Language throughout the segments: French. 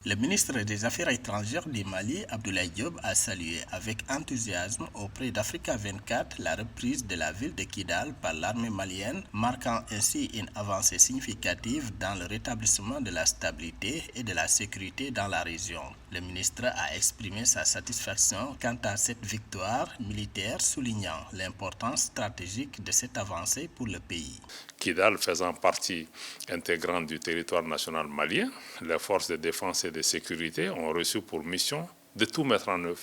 Le ministre des Affaires étrangères du Mali, Abdoulaye Diop, a salué avec enthousiasme auprès d'Africa 24 la reprise de la ville de Kidal par l'armée malienne, marquant ainsi une avancée significative dans le rétablissement de la stabilité et de la sécurité dans la région. Le ministre a exprimé sa satisfaction quant à cette victoire militaire, soulignant l'importance stratégique de cette avancée pour le pays. Kidal faisant partie intégrante du territoire national malien, les forces de défense et de sécurité ont reçu pour mission de tout mettre en œuvre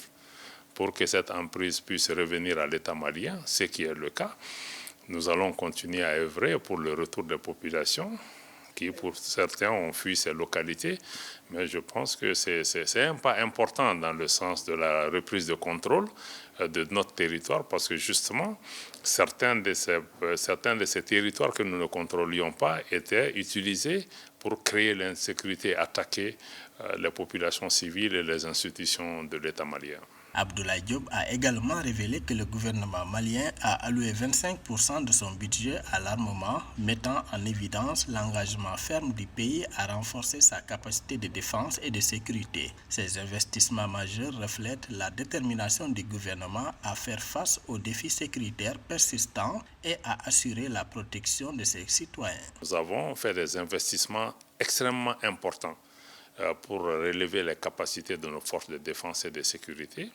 pour que cette emprise puisse revenir à l'État malien, ce qui est le cas. Nous allons continuer à œuvrer pour le retour des populations qui, pour certains, ont fui ces localités. Mais je pense que c'est un pas important dans le sens de la reprise de contrôle de notre territoire, parce que justement, certains de ces territoires que nous ne contrôlions pas étaient utilisés pour créer l'insécurité, attaquer les populations civiles et les institutions de l'État malien. Abdoulaye Diop a également révélé que le gouvernement malien a alloué 25% de son budget à l'armement, mettant en évidence l'engagement ferme du pays à renforcer sa capacité de défense et de sécurité. Ces investissements majeurs reflètent la détermination du gouvernement à faire face aux défis sécuritaires persistants et à assurer la protection de ses citoyens. Nous avons fait des investissements extrêmement importants pour relever les capacités de nos forces de défense et de sécurité.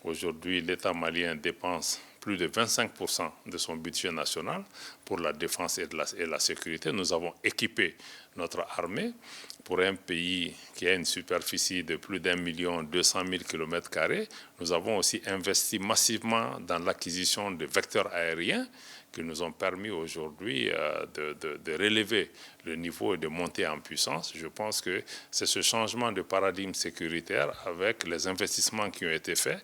Aujourd'hui, l'État malien dépense plus de 25% de son budget national pour la défense et la sécurité. Nous avons équipé notre armée pour un pays qui a une superficie de plus d'1,2 million km². Nous avons aussi investi massivement dans l'acquisition de vecteurs aériens qui nous ont permis aujourd'hui de relever le niveau et de monter en puissance. Je pense que c'est ce changement de paradigme sécuritaire avec les investissements qui ont été faits,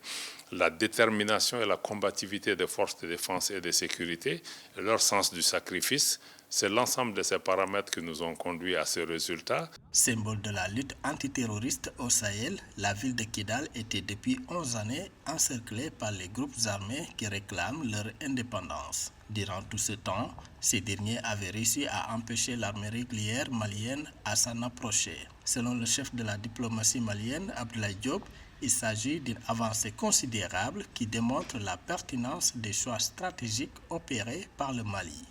la détermination et la combativité des forces de défense et de sécurité, leur sens du sacrifice. C'est l'ensemble de ces paramètres qui nous ont conduits à ce résultat. Symbole de la lutte antiterroriste au Sahel, la ville de Kidal était depuis 11 années encerclée par les groupes armés qui réclament leur indépendance. Durant tout ce temps, ces derniers avaient réussi à empêcher l'armée régulière malienne à s'en approcher. Selon le chef de la diplomatie malienne, Abdoulaye Diop, il s'agit d'une avancée considérable qui démontre la pertinence des choix stratégiques opérés par le Mali.